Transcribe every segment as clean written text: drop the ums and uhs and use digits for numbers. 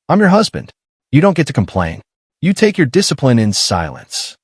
I'm your husband. You don't get to complain. You take your discipline in silence."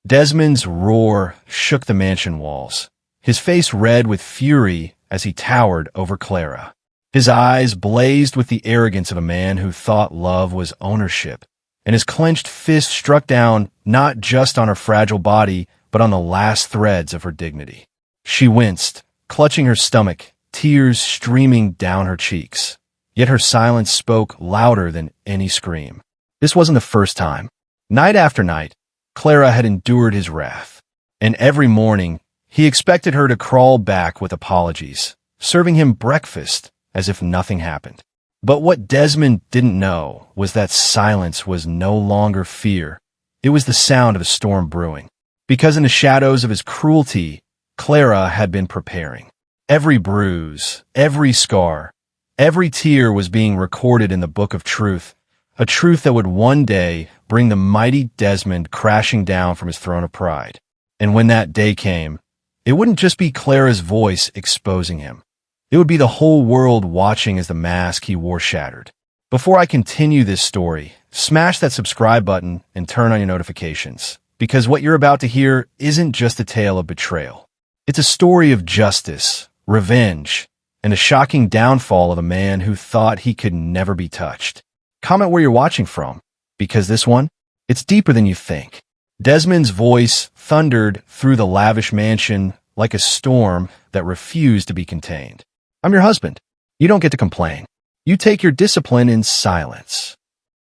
Desmond's roar shook the mansion walls, his face red with fury as he towered over Clara. His eyes blazed with the arrogance of a man who thought love was ownership, and his clenched fist struck down not just on her fragile body, but on the last threads of her dignity. She winced, clutching her stomach, tears streaming down her cheeks. Yet her silence spoke louder than any scream. This wasn't the first time. Night after night, Clara had endured his wrath, and every morning he expected her to crawl back with apologies, serving him breakfast as if nothing happened. But what Desmond didn't know was that silence was no longer fear. It was the sound of a storm brewing. Because in the shadows of his cruelty, Clara had been preparing. Every bruise, every scar, every tear was being recorded in the book of truth, a truth that would one day bring the mighty Desmond crashing down from his throne of pride. And when that day came, it wouldn't just be Clara's voice exposing him. It would be the whole world watching as the mask he wore shattered. Before I continue this story, smash that subscribe button and turn on your notifications, because what you're about to hear isn't just a tale of betrayal. It's a story of justice, revenge, and a shocking downfall of a man who thought he could never be touched. Comment where you're watching from, because this one, it's deeper than you think. Desmond's voice thundered through the lavish mansion like a storm that refused to be contained. I'm your husband. You don't get to complain. You take your discipline in silence.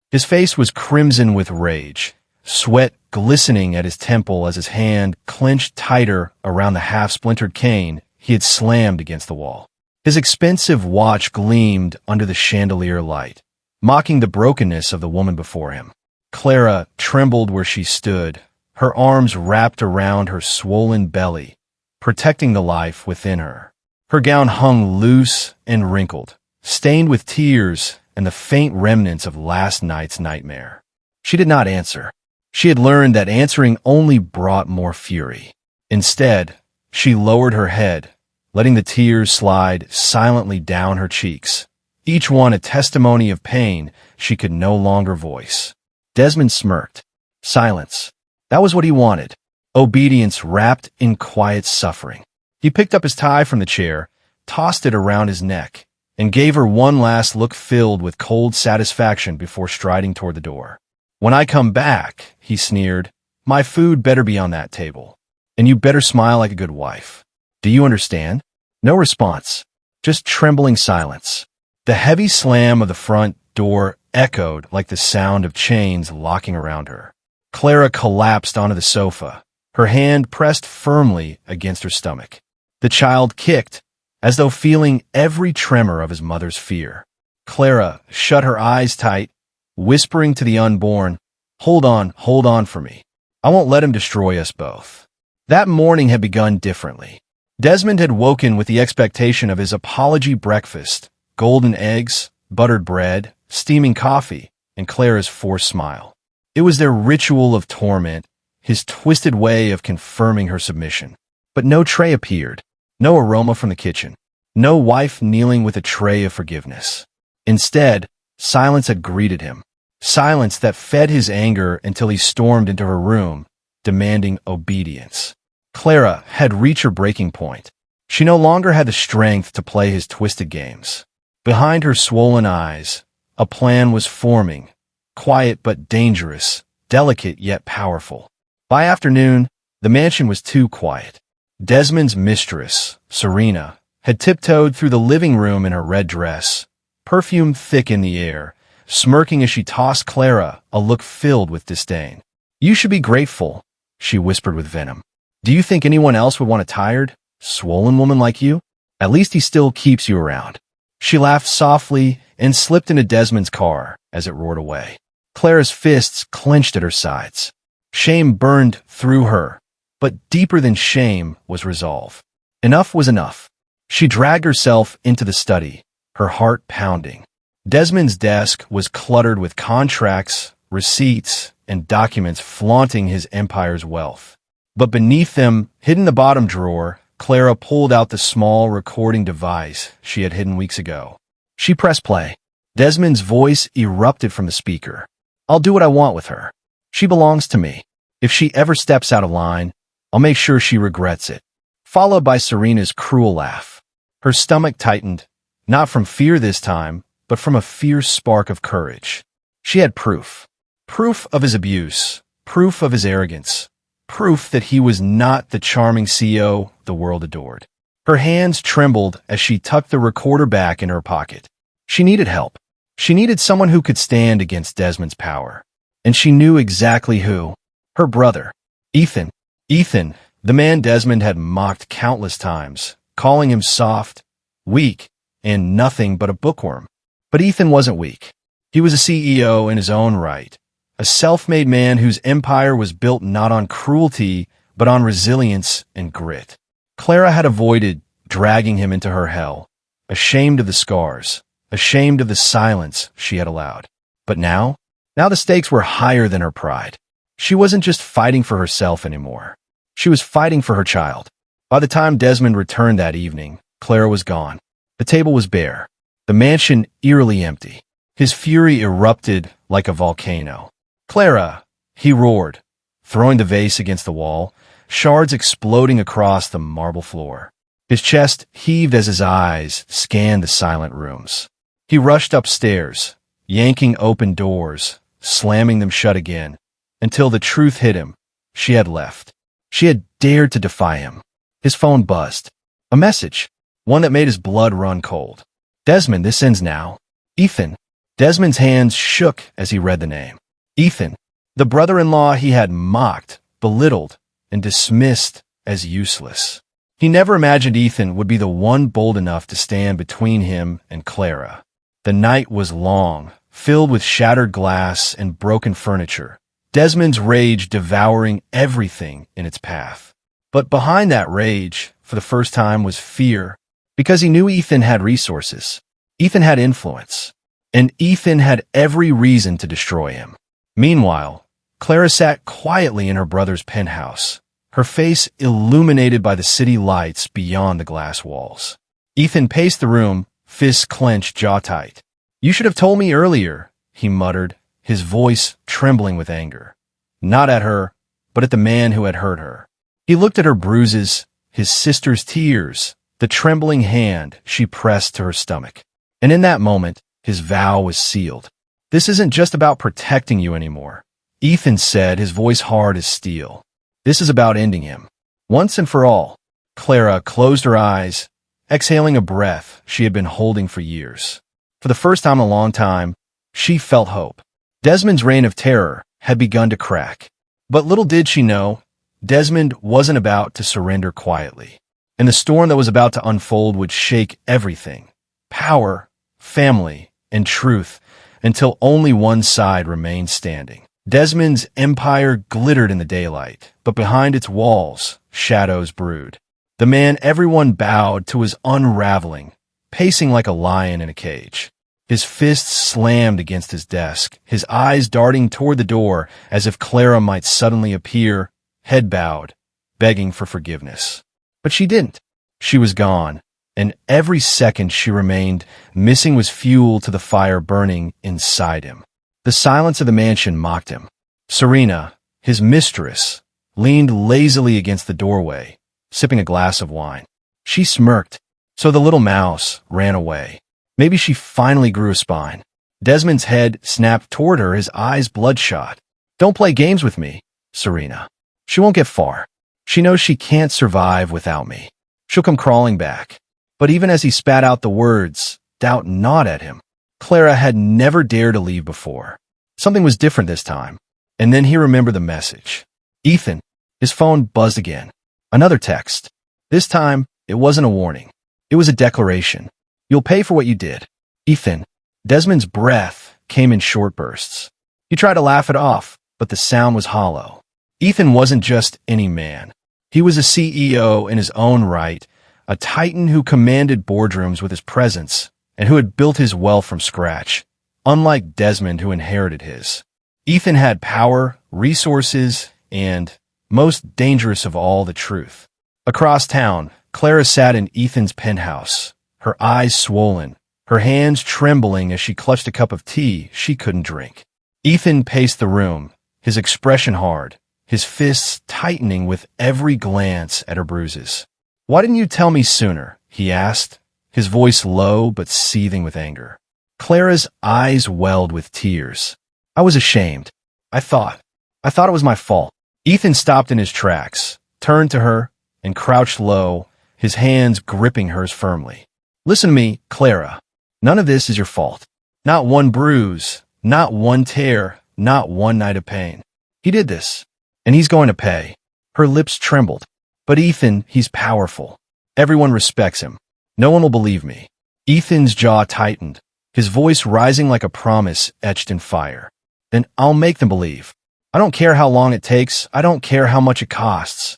His face was crimson with rage, sweat glistening at his temple as his hand clenched tighter around the half-splintered cane he had slammed against the wall. His expensive watch gleamed under the chandelier light, mocking the brokenness of the woman before him. Clara trembled where she stood, her arms wrapped around her swollen belly, protecting the life within her. Her gown hung loose and wrinkled, stained with tears and the faint remnants of last night's nightmare. She did not answer. She had learned that answering only brought more fury. Instead, she lowered her head, letting the tears slide silently down her cheeks, each one a testimony of pain she could no longer voice. Desmond smirked. Silence. That was what he wanted. Obedience wrapped in quiet suffering. He picked up his tie from the chair, tossed it around his neck, and gave her one last look filled with cold satisfaction before striding toward the door. "When I come back," he sneered, "my food better be on that table, and you better smile like a good wife. Do you understand?" No response, just trembling silence. The heavy slam of the front door echoed like the sound of chains locking around her. Clara collapsed onto the sofa, her hand pressed firmly against her stomach. The child kicked, as though feeling every tremor of his mother's fear. Clara shut her eyes tight, whispering to the unborn, hold on for me. I won't let him destroy us both." That morning had begun differently. Desmond had woken with the expectation of his apology breakfast, golden eggs, buttered bread, steaming coffee, and Clara's forced smile. It was their ritual of torment, his twisted way of confirming her submission. But no tray appeared, no aroma from the kitchen, no wife kneeling with a tray of forgiveness. Instead, silence had greeted him, silence that fed his anger until he stormed into her room, demanding obedience. Clara had reached her breaking point. She no longer had the strength to play his twisted games. Behind her swollen eyes, a plan was forming, quiet but dangerous, delicate yet powerful. By afternoon, the mansion was too quiet. Desmond's mistress, Serena, had tiptoed through the living room in her red dress, perfume thick in the air, smirking as she tossed Clara a look filled with disdain. "You should be grateful," she whispered with venom. "Do you think anyone else would want a tired, swollen woman like you? At least he still keeps you around." She laughed softly and slipped into Desmond's car as it roared away. Clara's fists clenched at her sides. Shame burned through her, but deeper than shame was resolve. Enough was enough. She dragged herself into the study, her heart pounding. Desmond's desk was cluttered with contracts, receipts, and documents flaunting his empire's wealth. But beneath them, hidden in the bottom drawer, Clara pulled out the small recording device she had hidden weeks ago. She pressed play. Desmond's voice erupted from the speaker. "I'll do what I want with her. She belongs to me. If she ever steps out of line, I'll make sure she regrets it." Followed by Serena's cruel laugh. Her stomach tightened, not from fear this time, but from a fierce spark of courage. She had proof. Proof of his abuse. Proof of his arrogance. Proof that he was not the charming CEO the world adored. Her hands trembled as she tucked the recorder back in her pocket. She needed help. She needed someone who could stand against Desmond's power. And she knew exactly who. Her brother. Ethan. Ethan, the man Desmond had mocked countless times, calling him soft, weak, and nothing but a bookworm. But Ethan wasn't weak. He was a CEO in his own right, a self-made man whose empire was built not on cruelty, but on resilience and grit. Clara had avoided dragging him into her hell, ashamed of the scars, ashamed of the silence she had allowed. But now the stakes were higher than her pride. She wasn't just fighting for herself anymore. She was fighting for her child. By the time Desmond returned that evening, Clara was gone. The table was bare, the mansion eerily empty. His fury erupted like a volcano. "Clara!" he roared, throwing the vase against the wall, shards exploding across the marble floor. His chest heaved as his eyes scanned the silent rooms. He rushed upstairs, yanking open doors, slamming them shut again, until the truth hit him. She had left. She had dared to defy him. His phone buzzed. A message, one that made his blood run cold. "Desmond, this ends now." "Ethan." Desmond's hands shook as he read the name. Ethan, the brother-in-law he had mocked, belittled, and dismissed as useless. He never imagined Ethan would be the one bold enough to stand between him and Clara. The night was long, filled with shattered glass and broken furniture, Desmond's rage devouring everything in its path. But behind that rage, for the first time, was fear, because he knew Ethan had resources. Ethan had influence, and Ethan had every reason to destroy him. Meanwhile, Clara sat quietly in her brother's penthouse, her face illuminated by the city lights beyond the glass walls. Ethan paced the room, fists clenched, jaw tight. "You should have told me earlier," he muttered, his voice trembling with anger. Not at her, but at the man who had hurt her. He looked at her bruises, his sister's tears, the trembling hand she pressed to her stomach. And in that moment, his vow was sealed. "This isn't just about protecting you anymore," Ethan said, his voice hard as steel. "This is about ending him. Once and for all." Clara closed her eyes, exhaling a breath she had been holding for years. For the first time in a long time, she felt hope. Desmond's reign of terror had begun to crack. But little did she know, Desmond wasn't about to surrender quietly. And the storm that was about to unfold would shake everything: power, family, and truth, until only one side remained standing. Desmond's empire glittered in the daylight, but behind its walls, shadows brewed. The man everyone bowed to was unraveling, pacing like a lion in a cage. His fists slammed against his desk, his eyes darting toward the door as if Clara might suddenly appear, head bowed, begging for forgiveness. But she didn't. She was gone, and every second she remained missing was fuel to the fire burning inside him. The silence of the mansion mocked him. Serena, his mistress, leaned lazily against the doorway, sipping a glass of wine. She smirked, so the little mouse ran away. Maybe she finally grew a spine. Desmond's head snapped toward her, his eyes bloodshot. "Don't play games with me, Serena. She won't get far. She knows she can't survive without me. She'll come crawling back." But even as he spat out the words, doubt gnawed at him. Clara had never dared to leave before. Something was different this time. And then he remembered the message. "Ethan." His phone buzzed again. Another text. This time, it wasn't a warning. It was a declaration. "You'll pay for what you did. Ethan." Desmond's breath came in short bursts. He tried to laugh it off, but the sound was hollow. Ethan wasn't just any man. He was a CEO in his own right, a titan who commanded boardrooms with his presence and who had built his wealth from scratch, unlike Desmond, who inherited his. Ethan had power, resources, and, most dangerous of all, the truth. Across town, Clara sat in Ethan's penthouse, her eyes swollen, her hands trembling as she clutched a cup of tea she couldn't drink. Ethan paced the room, his expression hard, his fists tightening with every glance at her bruises. "Why didn't you tell me sooner?" he asked, his voice low but seething with anger. Clara's eyes welled with tears. "I was ashamed. I thought it was my fault." Ethan stopped in his tracks, turned to her, and crouched low, his hands gripping hers firmly. "Listen to me, Clara. None of this is your fault. Not one bruise, not one tear, not one night of pain. He did this, and he's going to pay." Her lips trembled. "But Ethan, he's powerful. Everyone respects him. No one will believe me." Ethan's jaw tightened, his voice rising like a promise etched in fire. "Then I'll make them believe. I don't care how long it takes. I don't care how much it costs.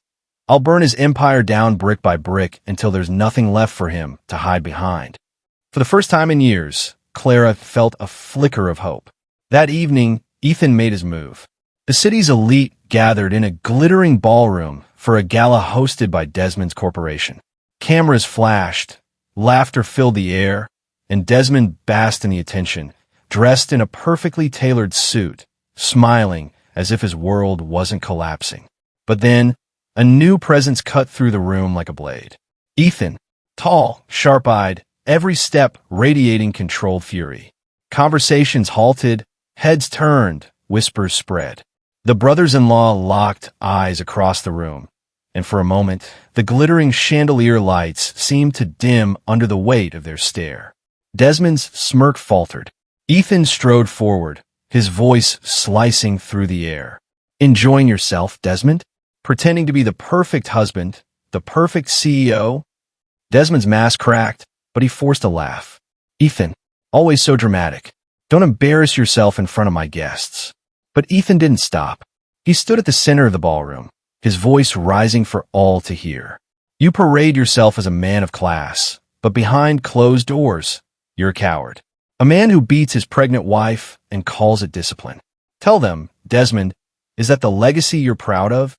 I'll burn his empire down brick by brick until there's nothing left for him to hide behind." For the first time in years, Clara felt a flicker of hope. That evening, Ethan made his move. The city's elite gathered in a glittering ballroom for a gala hosted by Desmond's corporation. Cameras flashed, laughter filled the air, and Desmond basked in the attention, dressed in a perfectly tailored suit, smiling as if his world wasn't collapsing. But then, a new presence cut through the room like a blade. Ethan, tall, sharp-eyed, every step radiating controlled fury. Conversations halted, heads turned, whispers spread. The brothers-in-law locked eyes across the room, and for a moment, the glittering chandelier lights seemed to dim under the weight of their stare. Desmond's smirk faltered. Ethan strode forward, his voice slicing through the air. "Enjoying yourself, Desmond? Pretending to be the perfect husband, the perfect CEO?" Desmond's mask cracked, but he forced a laugh. "Ethan, always so dramatic. Don't embarrass yourself in front of my guests." But Ethan didn't stop. He stood at the center of the ballroom, his voice rising for all to hear. "You parade yourself as a man of class, but behind closed doors, you're a coward. A man who beats his pregnant wife and calls it discipline. Tell them, Desmond, is that the legacy you're proud of?"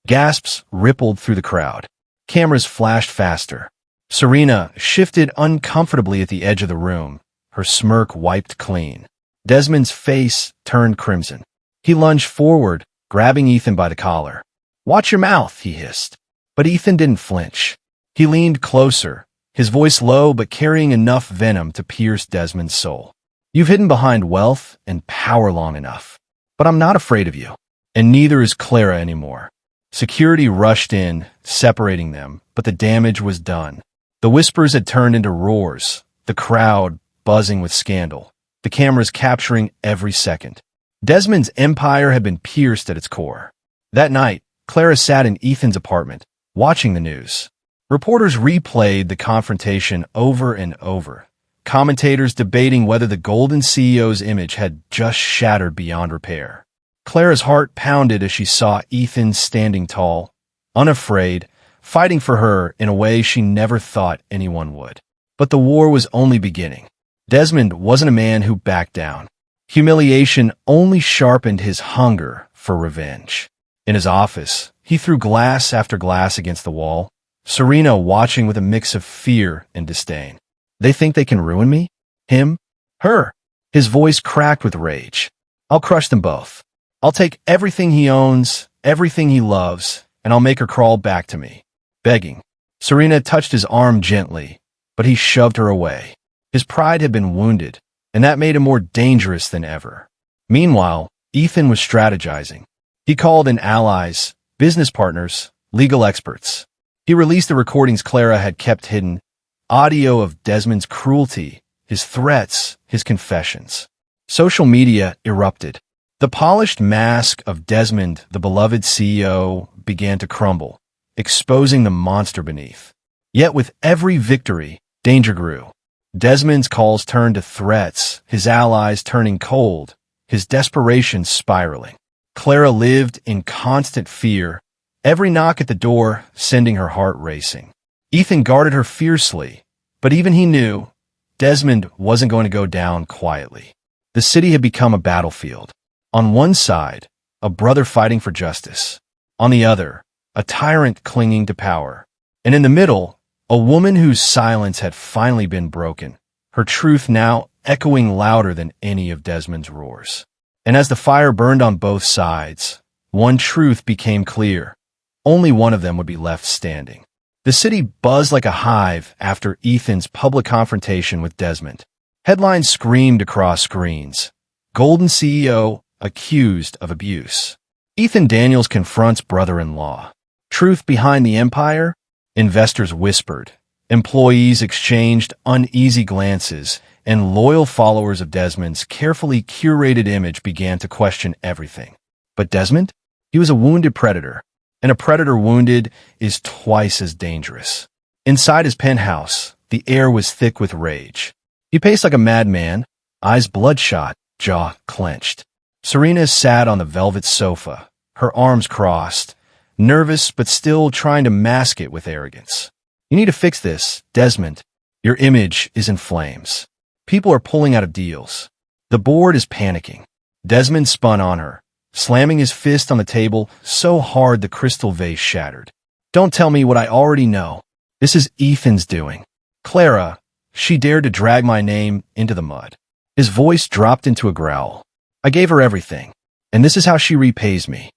Gasps rippled through the crowd. Cameras flashed faster. Serena shifted uncomfortably at the edge of the room, her smirk wiped clean. Desmond's face turned crimson. He lunged forward, grabbing Ethan by the collar. "Watch your mouth," he hissed. But Ethan didn't flinch. He leaned closer, his voice low but carrying enough venom to pierce Desmond's soul. "You've hidden behind wealth and power long enough. But I'm not afraid of you. And neither is Clara anymore." Security rushed in, separating them, but the damage was done. The whispers had turned into roars, the crowd buzzing with scandal, the cameras capturing every second. Desmond's empire had been pierced at its core. That night, Clara sat in Ethan's apartment, watching the news. Reporters replayed the confrontation over and over, commentators debating whether the golden CEO's image had just shattered beyond repair. Clara's heart pounded as she saw Ethan standing tall, unafraid, fighting for her in a way she never thought anyone would. But the war was only beginning. Desmond wasn't a man who backed down. Humiliation only sharpened his hunger for revenge. In his office, he threw glass after glass against the wall, Serena watching with a mix of fear and disdain. "They think they can ruin me? Him? Her?" His voice cracked with rage. "I'll crush them both. I'll take everything he owns, everything he loves, and I'll make her crawl back to me." Begging. Serena touched his arm gently, but he shoved her away. His pride had been wounded, and that made him more dangerous than ever. Meanwhile, Ethan was strategizing. He called in allies, business partners, legal experts. He released the recordings Clara had kept hidden, audio of Desmond's cruelty, his threats, his confessions. Social media erupted. The polished mask of Desmond, the beloved CEO, began to crumble, exposing the monster beneath. Yet with every victory, danger grew. Desmond's calls turned to threats, his allies turning cold, his desperation spiraling. Clara lived in constant fear, every knock at the door sending her heart racing. Ethan guarded her fiercely, but even he knew Desmond wasn't going to go down quietly. The city had become a battlefield. On one side, a brother fighting for justice. On the other, a tyrant clinging to power. And in the middle, a woman whose silence had finally been broken, her truth now echoing louder than any of Desmond's roars. And as the fire burned on both sides, one truth became clear. Only one of them would be left standing. The city buzzed like a hive after Ethan's public confrontation with Desmond. Headlines screamed across screens. Golden CEO accused of abuse. Ethan Daniels confronts brother-in-law. Truth behind the empire? Investors whispered. Employees exchanged uneasy glances, and loyal followers of Desmond's carefully curated image began to question everything. But Desmond? He was a wounded predator, and a predator wounded is twice as dangerous. Inside his penthouse, the air was thick with rage. He paced like a madman, eyes bloodshot, jaw clenched. Serena sat on the velvet sofa, her arms crossed, nervous but still trying to mask it with arrogance. You need to fix this, Desmond. Your image is in flames. People are pulling out of deals. The board is panicking. Desmond spun on her, slamming his fist on the table so hard the crystal vase shattered. Don't tell me what I already know. This is Ethan's doing. Clara, she dared to drag my name into the mud. His voice dropped into a growl. I gave her everything, and this is how she repays me.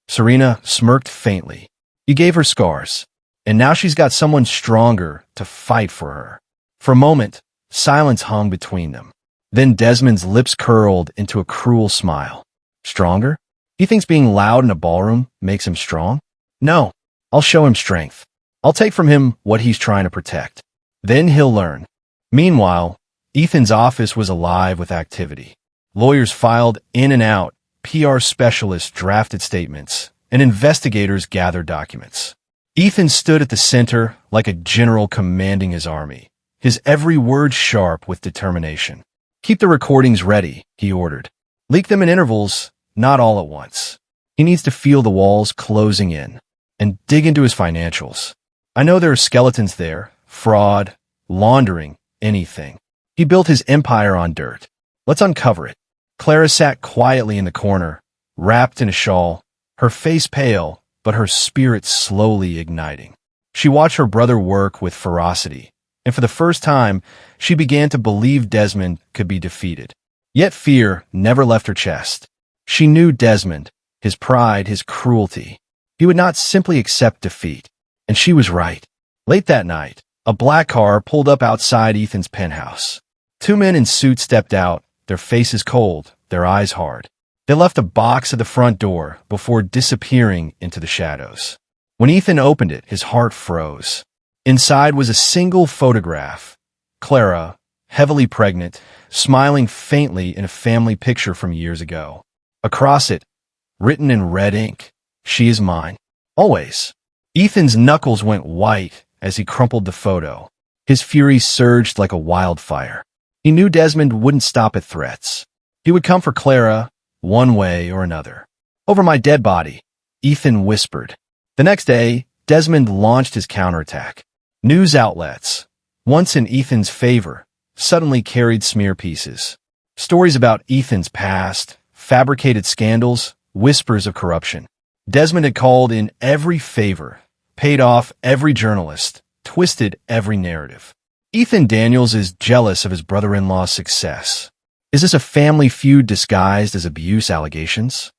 Serena smirked faintly. You gave her scars, and now she's got someone stronger to fight for her. For a moment, silence hung between them. Then Desmond's lips curled into a cruel smile. Stronger? He thinks being loud in a ballroom makes him strong? No, I'll show him strength. I'll take from him what he's trying to protect. Then he'll learn. Meanwhile, Ethan's office was alive with activity. Lawyers filed in and out, PR specialists drafted statements, and investigators gathered documents. Ethan stood at the center like a general commanding his army, his every word sharp with determination. Keep the recordings ready, he ordered. Leak them in intervals, not all at once. He needs to feel the walls closing in and dig into his financials. I know there are skeletons there, fraud, laundering, anything. He built his empire on dirt. Let's uncover it. Clara sat quietly in the corner, wrapped in a shawl, her face pale, but her spirit slowly igniting. She watched her brother work with ferocity, and for the first time, she began to believe Desmond could be defeated. Yet fear never left her chest. She knew Desmond, his pride, his cruelty. He would not simply accept defeat. And she was right. Late that night, a black car pulled up outside Ethan's penthouse. Two men in suits stepped out, their faces cold, their eyes hard. They left a box at the front door before disappearing into the shadows. When Ethan opened it, his heart froze. Inside was a single photograph. Clara, heavily pregnant, smiling faintly in a family picture from years ago. Across it, written in red ink, "She is mine. Always." Ethan's knuckles went white as he crumpled the photo. His fury surged like a wildfire. He knew Desmond wouldn't stop at threats. He would come for Clara, one way or another. "Over my dead body," Ethan whispered. The next day, Desmond launched his counterattack. News outlets, once in Ethan's favor, suddenly carried smear pieces. Stories about Ethan's past, fabricated scandals, whispers of corruption. Desmond had called in every favor, paid off every journalist, twisted every narrative. Ethan Daniels is jealous of his brother-in-law's success. Is this a family feud disguised as abuse allegations?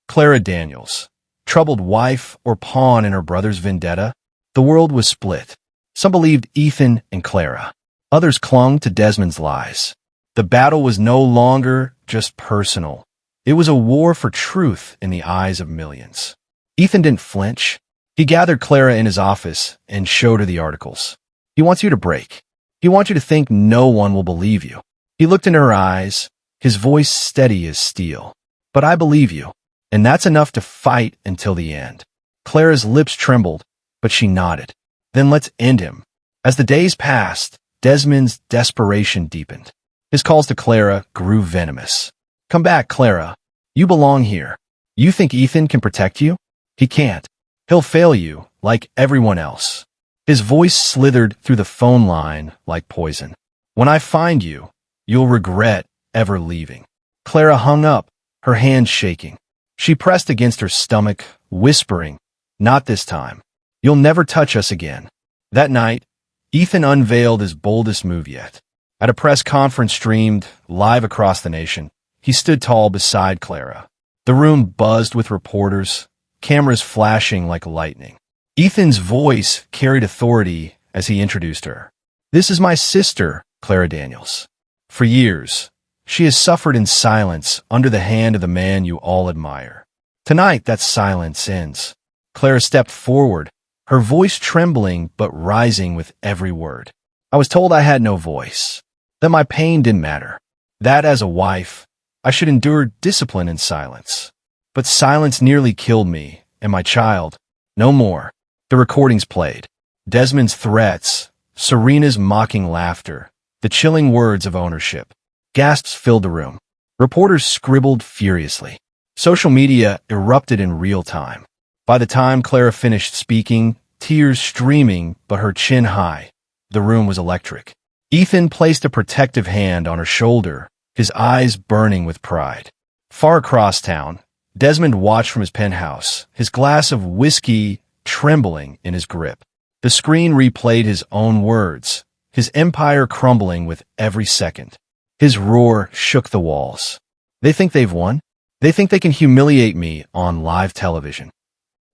Clara Daniels, troubled wife or pawn in her brother's vendetta? The world was split. Some believed Ethan and Clara. Others clung to Desmond's lies. The battle was no longer just personal. It was a war for truth in the eyes of millions. Ethan didn't flinch. He gathered Clara in his office and showed her the articles. He wants you to break. He wants you to think no one will believe you. He looked into her eyes, his voice steady as steel. But I believe you, and that's enough to fight until the end. Clara's lips trembled, but she nodded. Then let's end him. As the days passed, Desmond's desperation deepened. His calls to Clara grew venomous. Come back, Clara. You belong here. You think Ethan can protect you? He can't. He'll fail you, like everyone else. His voice slithered through the phone line like poison. When I find you, you'll regret ever leaving. Clara hung up, her hands shaking. She pressed against her stomach, whispering, "Not this time. You'll never touch us again." That night, Ethan unveiled his boldest move yet. At a press conference streamed live across the nation, he stood tall beside Clara. The room buzzed with reporters, cameras flashing like lightning. Ethan's voice carried authority as he introduced her. "This is my sister, Clara Daniels. For years, she has suffered in silence under the hand of the man you all admire. Tonight, that silence ends." Clara stepped forward, her voice trembling but rising with every word. "I was told I had no voice, that my pain didn't matter, that as a wife, I should endure discipline in silence. But silence nearly killed me, and my child, no more." The recordings played. Desmond's threats, Serena's mocking laughter, the chilling words of ownership. Gasps filled the room. Reporters scribbled furiously. Social media erupted in real time. By the time Clara finished speaking, tears streaming but her chin high, the room was electric. Ethan placed a protective hand on her shoulder, his eyes burning with pride. Far across town, Desmond watched from his penthouse, his glass of whiskey trembling in his grip. The screen replayed his own words, his empire crumbling with every second. His roar shook the walls. "They think they've won? They think they can humiliate me on live television."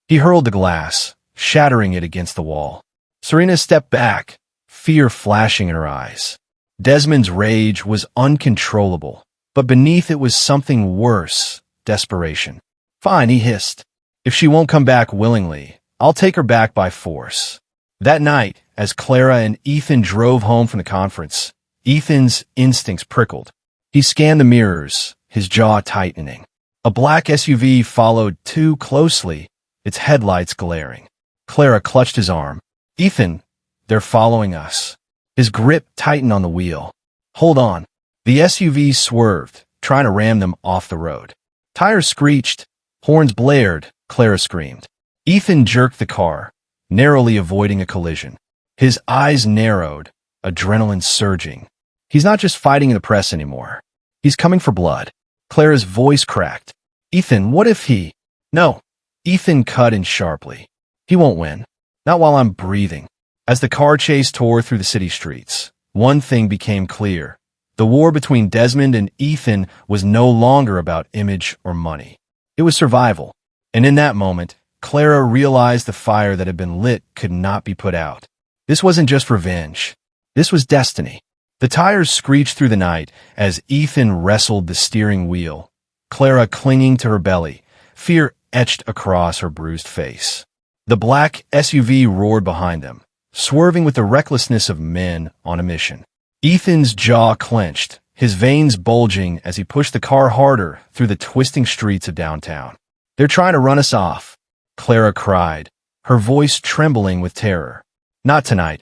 He hurled the glass, shattering it against the wall. Serena stepped back, fear flashing in her eyes. Desmond's rage was uncontrollable, but beneath it was something worse, desperation. "Fine," he hissed. "If she won't come back willingly, I'll take her back by force." That night, as Clara and Ethan drove home from the conference, Ethan's instincts prickled. He scanned the mirrors, his jaw tightening. A black SUV followed too closely, its headlights glaring. Clara clutched his arm. "Ethan, they're following us." His grip tightened on the wheel. "Hold on." The SUV swerved, trying to ram them off the road. Tires screeched, horns blared, Clara screamed. Ethan jerked the car, narrowly avoiding a collision. His eyes narrowed, adrenaline surging. He's not just fighting in the press anymore. He's coming for blood. Clara's voice cracked. "Ethan, what if he—" "No." Ethan cut in sharply. "He won't win. Not while I'm breathing." As the car chase tore through the city streets, one thing became clear. The war between Desmond and Ethan was no longer about image or money. It was survival. And in that moment, Clara realized the fire that had been lit could not be put out. This wasn't just revenge. This was destiny. The tires screeched through the night as Ethan wrestled the steering wheel, Clara clinging to her belly, fear etched across her bruised face. The black SUV roared behind them, swerving with the recklessness of men on a mission. Ethan's jaw clenched, his veins bulging as he pushed the car harder through the twisting streets of downtown. "They're trying to run us off," Clara cried, her voice trembling with terror. "Not tonight."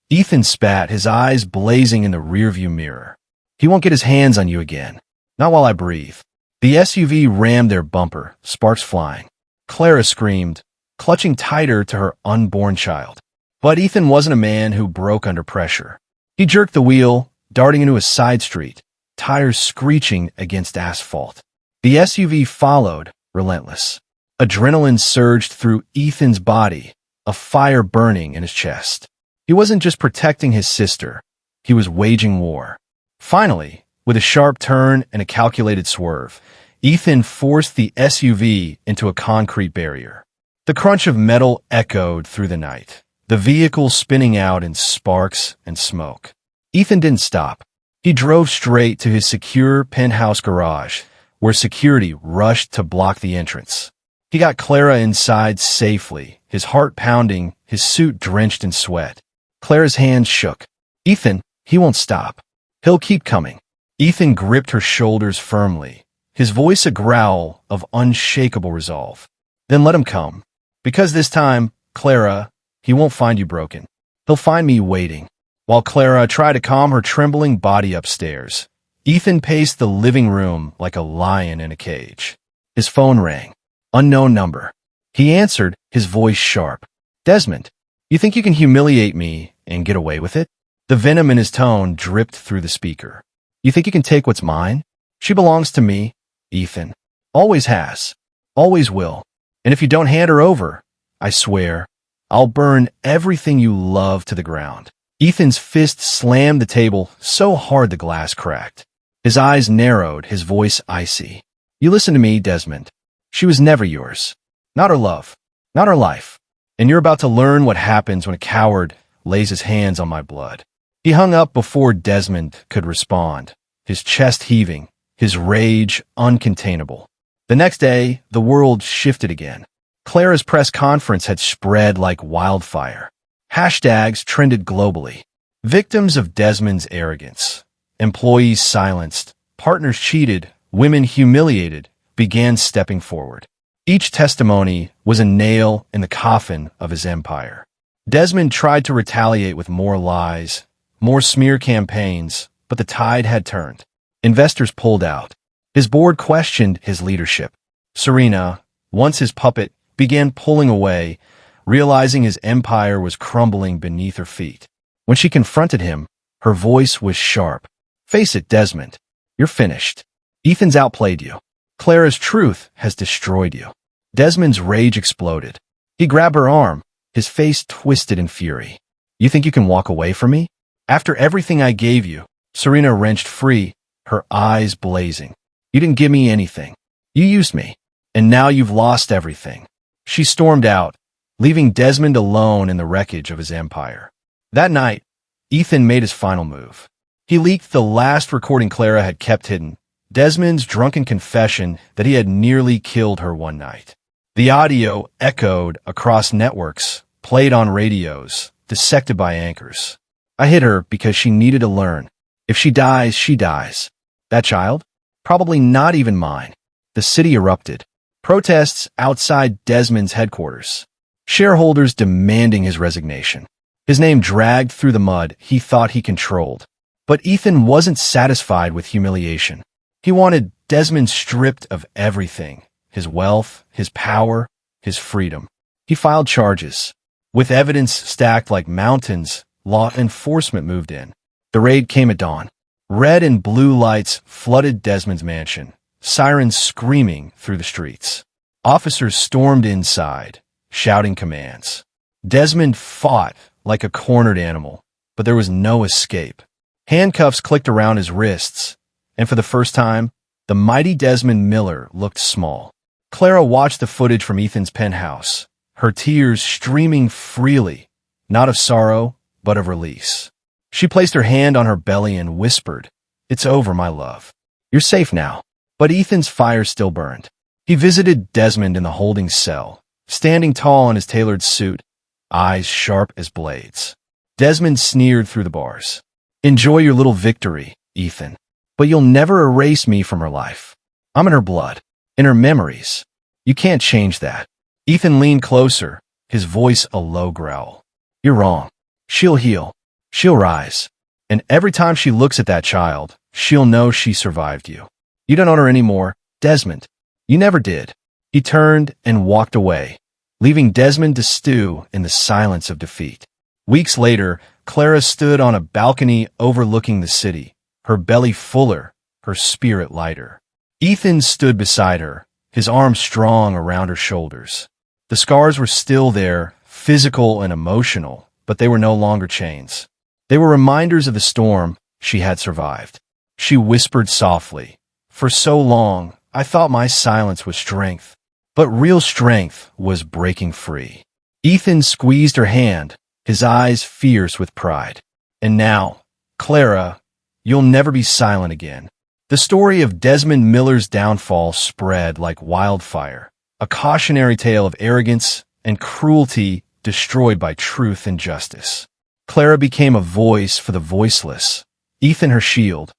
Ethan spat, his eyes blazing in the rearview mirror. "He won't get his hands on you again. Not while I breathe." The SUV rammed their bumper, sparks flying. Clara screamed, clutching tighter to her unborn child. But Ethan wasn't a man who broke under pressure. He jerked the wheel, darting into a side street, tires screeching against asphalt. The SUV followed, relentless. Adrenaline surged through Ethan's body, a fire burning in his chest. He wasn't just protecting his sister, he was waging war. Finally, with a sharp turn and a calculated swerve, Ethan forced the SUV into a concrete barrier. The crunch of metal echoed through the night, the vehicle spinning out in sparks and smoke. Ethan didn't stop. He drove straight to his secure penthouse garage, where security rushed to block the entrance. He got Clara inside safely, his heart pounding, his suit drenched in sweat. Clara's hands shook. "Ethan, he won't stop. He'll keep coming." Ethan gripped her shoulders firmly, his voice a growl of unshakable resolve. "Then let him come. Because this time, Clara, he won't find you broken. He'll find me waiting." While Clara tried to calm her trembling body upstairs, Ethan paced the living room like a lion in a cage. His phone rang. Unknown number. He answered, his voice sharp. "Desmond, you think you can humiliate me and get away with it?" The venom in his tone dripped through the speaker. "You think you can take what's mine? She belongs to me, Ethan. Always has. Always will. And if you don't hand her over, I swear, I'll burn everything you love to the ground." Ethan's fist slammed the table so hard the glass cracked. His eyes narrowed, his voice icy. You listen to me, Desmond. She was never yours. Not her love. Not her life. And you're about to learn what happens when a coward lays his hands on my blood. He hung up before Desmond could respond, his chest heaving, his rage uncontainable. The next day, the world shifted again. Clara's press conference had spread like wildfire. Hashtags trended globally. Victims of Desmond's arrogance, employees silenced, partners cheated, women humiliated, began stepping forward. Each testimony was a nail in the coffin of his empire. Desmond tried to retaliate with more lies, more smear campaigns, but the tide had turned. Investors pulled out. His board questioned his leadership. Serena, once his puppet, began pulling away, realizing his empire was crumbling beneath her feet. When she confronted him, her voice was sharp. Face it, Desmond. You're finished. Ethan's outplayed you. Clara's truth has destroyed you. Desmond's rage exploded. He grabbed her arm, his face twisted in fury. You think you can walk away from me? After everything I gave you, Serena wrenched free, her eyes blazing. You didn't give me anything. You used me. And now you've lost everything. She stormed out, leaving Desmond alone in the wreckage of his empire. That night, Ethan made his final move. He leaked the last recording Clara had kept hidden, Desmond's drunken confession that he had nearly killed her one night. The audio echoed across networks, played on radios, dissected by anchors. I hid her because she needed to learn. If she dies, she dies. That child? Probably not even mine. The city erupted. Protests outside Desmond's headquarters. Shareholders demanding his resignation. His name dragged through the mud he thought he controlled. But Ethan wasn't satisfied with humiliation. He wanted Desmond stripped of everything. His wealth, his power, his freedom. He filed charges. With evidence stacked like mountains, law enforcement moved in. The raid came at dawn. Red and blue lights flooded Desmond's mansion, sirens screaming through the streets. Officers stormed inside, shouting commands. Desmond fought like a cornered animal, but there was no escape. Handcuffs clicked around his wrists, and for the first time, the mighty Desmond Miller looked small. Clara watched the footage from Ethan's penthouse, her tears streaming freely, not of sorrow, but of release. She placed her hand on her belly and whispered, "It's over, my love. You're safe now." But Ethan's fire still burned. He visited Desmond in the holding cell, standing tall in his tailored suit, eyes sharp as blades. Desmond sneered through the bars. "Enjoy your little victory, Ethan, but you'll never erase me from her life. I'm in her blood, in her memories. You can't change that." Ethan leaned closer, his voice a low growl. "You're wrong. She'll heal. She'll rise. And every time she looks at that child, she'll know she survived you. You don't own her anymore, Desmond. You never did." He turned and walked away, leaving Desmond to stew in the silence of defeat. Weeks later, Clara stood on a balcony overlooking the city, her belly fuller, her spirit lighter. Ethan stood beside her, his arms strong around her shoulders. The scars were still there, physical and emotional, but they were no longer chains. They were reminders of the storm she had survived. She whispered softly, "For so long, I thought my silence was strength, but real strength was breaking free." Ethan squeezed her hand, his eyes fierce with pride. "And now, Clara, you'll never be silent again." The story of Desmond Miller's downfall spread like wildfire, a cautionary tale of arrogance and cruelty destroyed by truth and justice. Clara became a voice for the voiceless, Ethan her shield,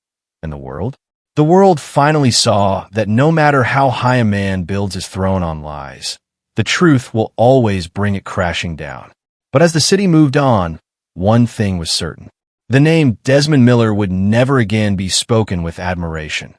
and the world? The world finally saw that no matter how high a man builds his throne on lies, the truth will always bring it crashing down. But as the city moved on, one thing was certain. The name Desmond Miller would never again be spoken with admiration,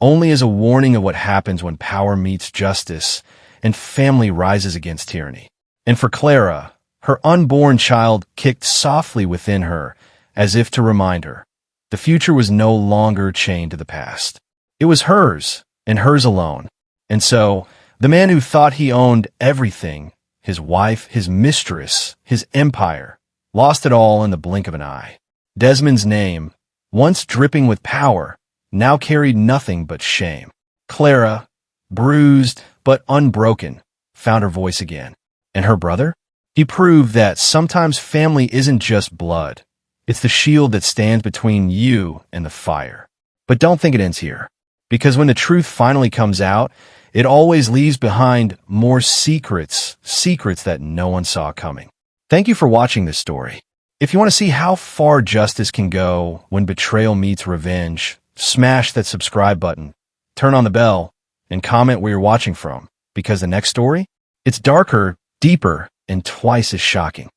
only as a warning of what happens when power meets justice and family rises against tyranny. And for Clara, her unborn child kicked softly within her, as if to remind her, the future was no longer chained to the past. It was hers, and hers alone. And so, the man who thought he owned everything, his wife, his mistress, his empire, lost it all in the blink of an eye. Desmond's name, once dripping with power, now carried nothing but shame. Clara, bruised but unbroken, found her voice again. And her brother? He proved that sometimes family isn't just blood. It's the shield that stands between you and the fire. But don't think it ends here. Because when the truth finally comes out, it always leaves behind more secrets that no one saw coming. Thank you for watching this story. If you want to see how far justice can go when betrayal meets revenge, smash that subscribe button, turn on the bell, and comment where you're watching from. Because the next story? It's darker, deeper, and twice as shocking.